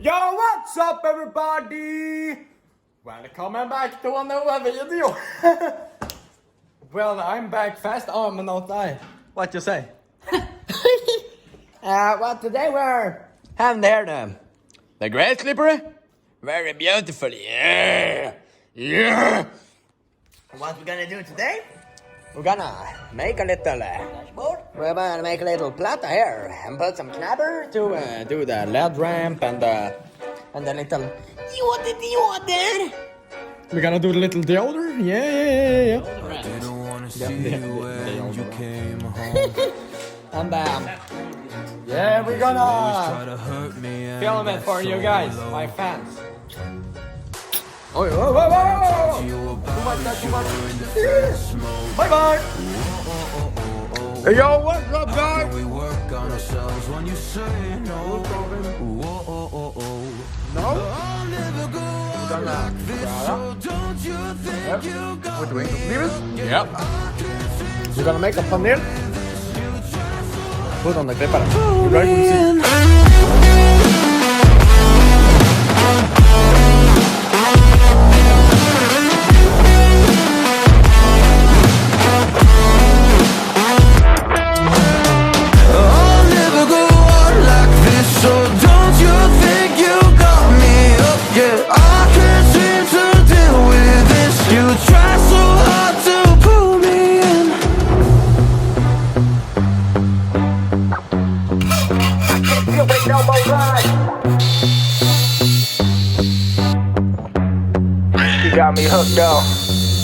Yo, what's up everybody? Welcome back to another video. Well, I'm back fast. Oh, men not I. What you say? Well, today we're having here the great slippery. Very beautiful. Yeah. What we're gonna do today? We're gonna make a little dashboard. We're gonna make a little platter here and put some knapper to do the LED ramp and the little deodor. We're gonna do the little deodor. Yeah. I didn't wanna see you when you came home. And yeah, we're gonna Try to hurt me and film it for you guys, low. my fans. Oh, Too much. Bye bye. Hey yo, what's up, guys? We work on ourselves when you say no. No? I'll never go on like this, so don't you think you got We're doing me? the Yep. We're gonna make a thumbnail. Put on the clip. You guys will see. Got me hooked up.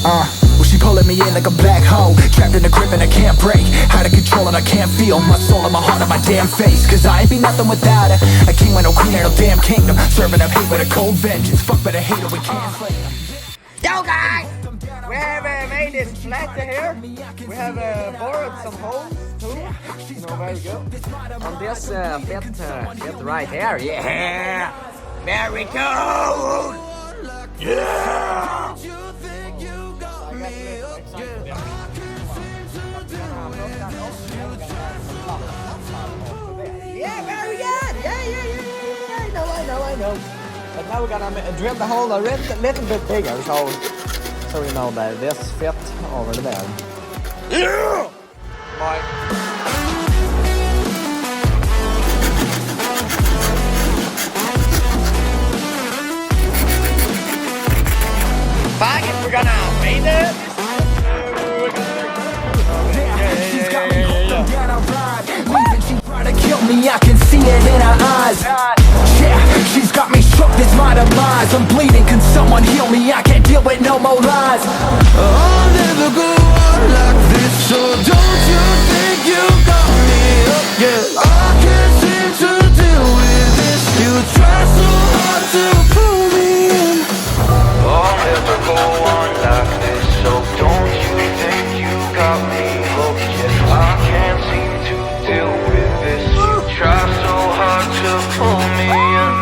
Well, she pulling me in like a black hole, trapped in a grip and I can't break. Out of control and I can't feel my soul and my heart and my damn face. Cause I ain't be nothing without her. A king with no queen and no damn kingdom, serving up hate with a cold vengeance. Fuck but I hate her, we can't slay her. Yo guys, we have made this platter here. We have bored some holes too. You know, very good. And this fit right here. Yeah, very cool. Yeah. Yeah, very good. Yeah. I know. But now we're gonna drill the hole a little bit bigger, so you know that this fit over there. Yeah. Bye. Fuck it, we're gonna fade it. She's got me hooked, I'm down, I ride. Leaving, she trying to kill me, I can see it in her eyes. Yeah, she's got me shook, this my demise. I'm bleeding, can someone heal me? I can't deal with no more lies. I'll never go on like this, so don't you think you got me up? Yeah, I can't seem to deal with this. You try so hard to pull me in. I'll never go on like this, so don't you think you got me hooked? Yeah, I can't seem to deal with this. You try so hard to pull me in.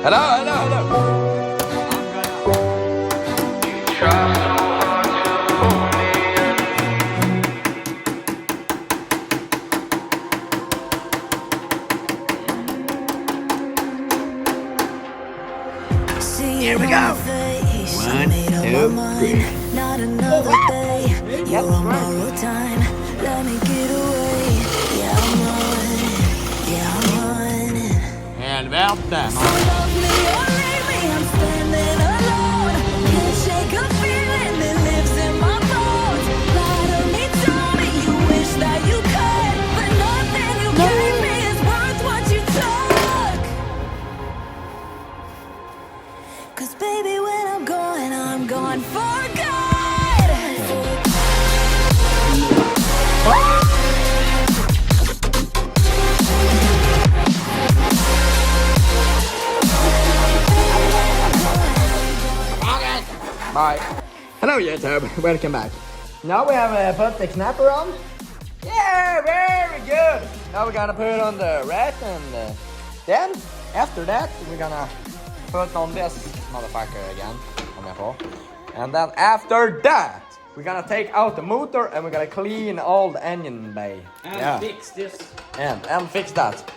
Hello. You try so hard to pull me in. Here we go. 1, 2, 3. Not another day. You're on borrowed time. Let me get away. Yeah, I'm running. Helvete. So love me or leave me. I'm standing alone. Can't shake a feeling that lives in my bones. Part of me told me you wish that you could, but nothing you gave me is worth what you took. 'Cause baby, when I'm gone for good. Bye. Hello YouTube, welcome back. Now we have put the knapper on. Yeah, very good. Now we're gonna put on the rat and then after that we're gonna put on this motherfucker again. And then after that we're gonna take out the motor and we're gonna clean all the engine bay. And fix this. And fix that.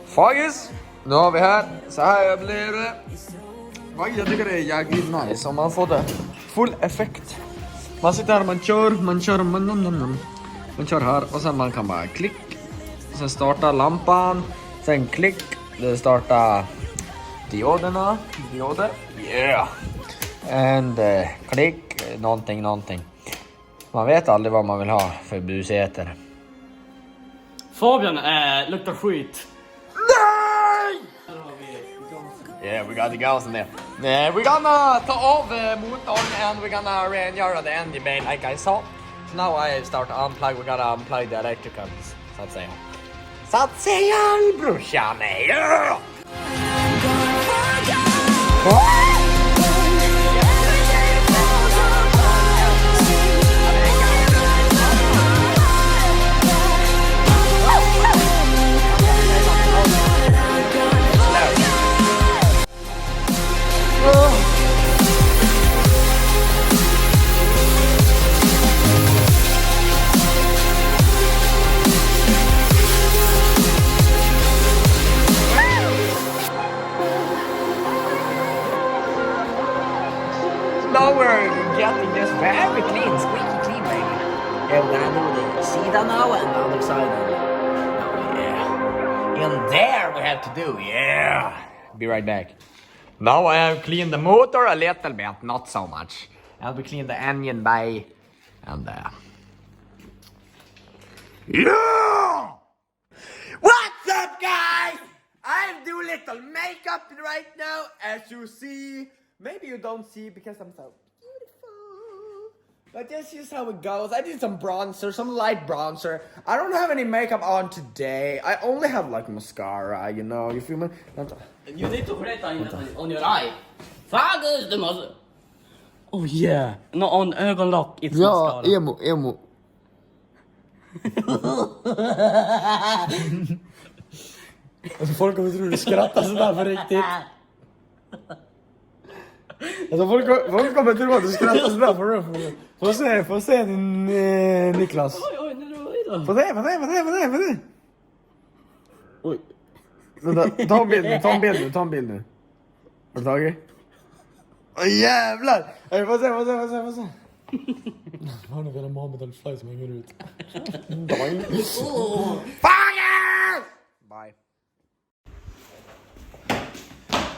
Fagis, nu har vi här. Så här blir det. Jag tycker det är jävligt nice om man får det full effekt. Man sitter här och man kör här och sen man kan bara klick. Sen starta lampan, sen klick, det startar dioder. Yeah. And klick, någonting. Man vet aldrig vad man vill ha för busäter. Fabian luktar skit. Yeah, we got the gas in there. We're gonna ta av motorn and we're gonna rengöra the engine bay like I saw. So now I start to unplug, we're gonna unplug the electricals, så att säga. Så att säga, brorsan, yeah! Now we're getting this very clean, squeaky clean, baby. And we're gonna do the sidan now and the other side. Yeah. And there we have to do, yeah. Be right back. Now I have cleaned the motor a little bit, not so much. And we cleaned the engine bay. And yeah! What's up, guys? I'm doing little makeup right now, as you see. Maybe you don't see because I'm so beautiful. But this is how it goes. I did some bronzer, some light bronzer. I don't have any makeup on today. I only have like mascara, you know. You feel me? You need to put it on your eye. Fagus, du måste... Oh yeah. No, on ögonlock. It's mascara. emo. Alltså folk kommer tro du skrattar sådär för riktigt. Alltså folk kommer tro att du skrattar sådär för riktigt. Få se din Niklas. Oj, nu då. Få se. Oj. Vänta, ta en bild nu. Har du tagit? Åh jävlar! Få se. Har du velat Mohammed al-Fly som hänger ut? Fire! Bye.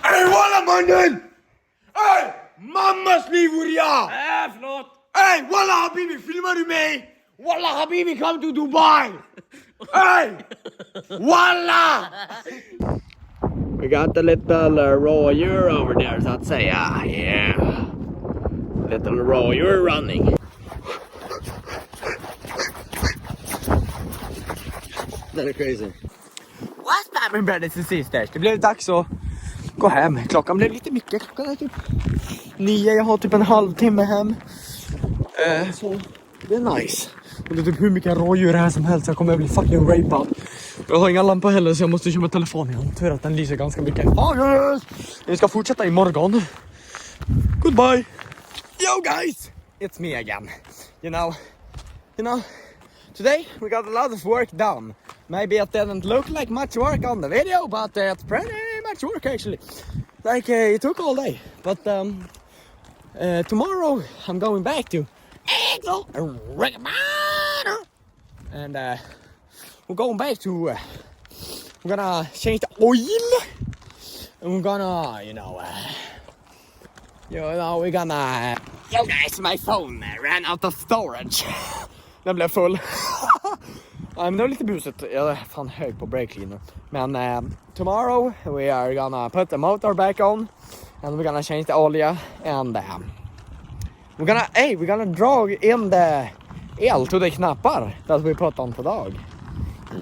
Ey, walla mannen! Ey, mammas livorja! Förlåt! Ey, walla habibi, filmar du mig? Walla habibi, come to Dubai! Ey! Walla! We got a little royer over there, så att säga. Yeah. Little royer running. That is crazy. What's that, my brothers and sisters? Det blev dags att gå hem. Klockan blev lite mycket. Klockan är typ 9. Jag har typ en halvtimme hem. Så det är nice. Och det är typ hur mycket rådjur här som helst. Jag kommer bli fucking rapad. Jag har inga lampor heller så jag måste köra med telefonen. Jag tror att den lyser ganska mycket. Vi ska fortsätta imorgon. Goodbye. Yo guys, it's me again. You know, today we got a lot of work done. Maybe it didn't look like much work on the video, but it's pretty much work actually. Like it took all day. But tomorrow I'm going back to Excel and we're going back to we're gonna change the oil and we're gonna we're gonna yo guys, my phone ran out of storage. Den blev full. Men det var lite busigt. Jag är fan hög på brake cleaner. Men tomorrow we are gonna put the motor back on and we're gonna change the oil and we're gonna drag in the el to the knappar that we put on today.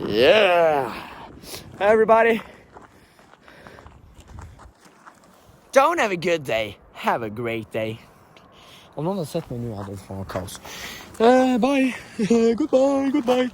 Yeah. Everybody, don't have a good day. Have a great day. Om någon har sett mig nu hade det fan kaos. Bye. Goodbye.